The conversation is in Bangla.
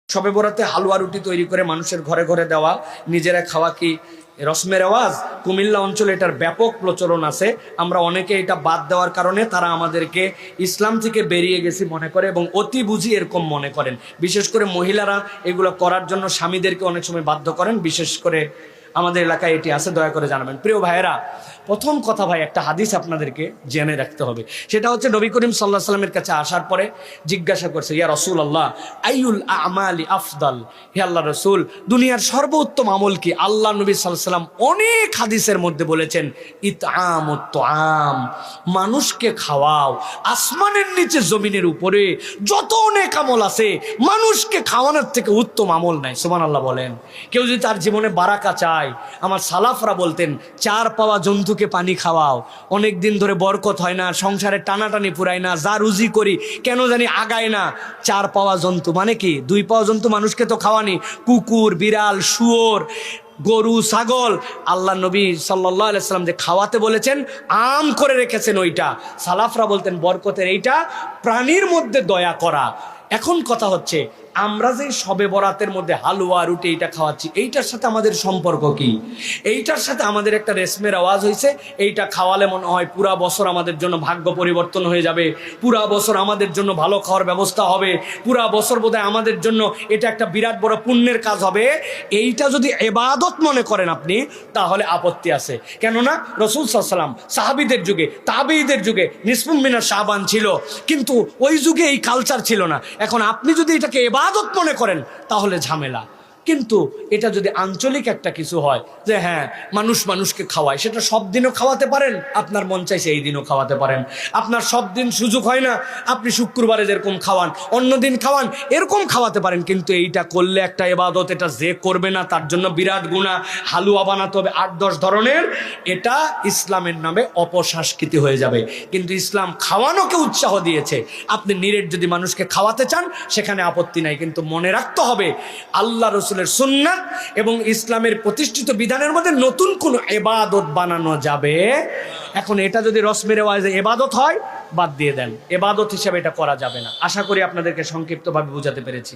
শবে বরাতে হালুয়া রুটি তৈরি করে মানুষের ঘরে ঘরে দেওয়া, নিজেরা খাওয়া কি রসমের রেওয়াজ? কুমিল্লা অঞ্চলে এটার ব্যাপক প্রচলন আছে। আমরা অনেকে এটা বাদ দেওয়ার কারণে তারা আমাদেরকে ইসলাম থেকে বেরিয়ে গেছি মনে করে এবং অতি বুঝি এরকম মনে করেন। বিশেষ করে মহিলারা এগুলো করার জন্য স্বামীদেরকে অনেক সময় বাধ্য করেন। বিশেষ করে আমাদের এলাকায় এটি আছে, দয়া করে জানাবেন। প্রিয় ভাইয়েরা, প্রথম কথা ভাই, একটা হাদিস আপনাদেরকে জেনে রাখতে হবে। সেটা হচ্ছে নবী করিম সাল্লাল্লাহু আলাইহি সাল্লামের কাছে আসার পরে জিজ্ঞাসা করছে, ইয়া রাসূলুল্লাহ আইয়ুল আমালি আফদাল, হে আল্লাহ রাসূল, দুনিয়ার সর্বোত্তম আমল কি? আল্লাহ নবী সাল্লাল্লাহু আলাইহি সাল্লাম অনেক হাদিসের মধ্যে বলেছেন ইতআমুত তুআম, মানুষকে খাওয়াও। আসমানের নিচে জমিনের উপরে যত অনেক আমল আছে, মানুষকে খাওয়ানোর থেকে উত্তম আমল নাই। সুবহানাল্লাহ বলেন। কেউ যদি তার জীবনে বারাকা চায়, আমার সালাফরা বলতেন 4 পাওয়া জন্তুকে পানি খাওয়াও। অনেক দিন ধরে বরকত হয় না, সংসারে টানাটানি পুরায় না, যা রুজি করি কেন জানি আগায় না। 4 পাওয়া জন্তু মানে কি? 2 পাওয়া জন্তু মানুষকে তো খাওয়ানি, কুকুর, বিড়াল, শুয়োর, গরু, ছাগল। আল্লাহ নবী সাল্লাল্লাহু আলাইহি সাল্লাম যে খাওয়াতে বলেছেন, আম করে রেখেছেন ওইটা। সালাফরা বলতেন বরকতের এইটা, প্রাণীর মধ্যে দয়া করা। এখন কথা হচ্ছে, আমরা যে শবে বরাতের মধ্যে হালুয়া রুটি এইটা খাওয়াচ্ছি, এইটার সাথে আমাদের সম্পর্ক কি? এইটার সাথে আমাদের একটা রেশমের আওয়াজ হয়েছে, এইটা খাওয়ালে মনে হয় পুরা বছর আমাদের জন্য ভাগ্য পরিবর্তন হয়ে যাবে, পুরা বছর আমাদের জন্য ভালো খাওয়ার ব্যবস্থা হবে, পুরা বছর বোধহয় আমাদের জন্য এটা একটা বিরাট বড় পুণ্যের কাজ হবে। এইটা যদি ইবাদত মনে করেন আপনি, তাহলে আপত্তি আছে। কেননা রাসূল সাল্লাল্লাহু আলাইহি ওয়াসাল্লাম সাহাবীদের যুগে, তাবেঈদের যুগে নিসফুম মিনাশ শাবান ছিল, কিন্তু ওই যুগে এই কালচার ছিল না। এখন আপনি যদি এটাকে ইবাদত মনে করেন তাহলে ঝামেলা। কিন্তু এটা যদি আঞ্চলিক একটা কিছু হয় যে হ্যাঁ মানুষ মানুষকে খাওয়ায়, সেটা সব দিনও খাওয়াতে পারেন, আপনার মন চাইছে এই দিনও খাওয়াতে পারেন। আপনার সব দিন সুযোগ হয় না, আপনি শুক্রবারে যেরকম খাওয়ান অন্য দিন খাওয়ান, এরকম খাওয়াতে পারেন। কিন্তু এইটা করলে একটা ইবাদত, এটা যে করবে না তার জন্য বিরাট গুনাহ। হালুয়া বানাতে হবে 8-10 ধরনের, এটা ইসলামের নামে অপসংস্কৃতি হয়ে যাবে। কিন্তু ইসলাম খাওয়ানোকে উৎসাহ দিয়েছে। আপনি নিরেট যদি মানুষকে খাওয়াতে চান সেখানে আপত্তি নাই, কিন্তু মনে রাখতে হবে আল্লাহ রাসূলের সুন্নাত এবং ইসলামের প্রতিষ্ঠিত বিধানের মধ্যে নতুন কোনো ইবাদত বানানো যাবে। এখন এটা যদি রসমের রেওয়াজে ইবাদত হয়, বাদ দিয়ে দেন, ইবাদত হিসেবে এটা করা যাবে না। আশা করি আপনাদেরকে সংক্ষিপ্তভাবে বোঝাতে পেরেছি।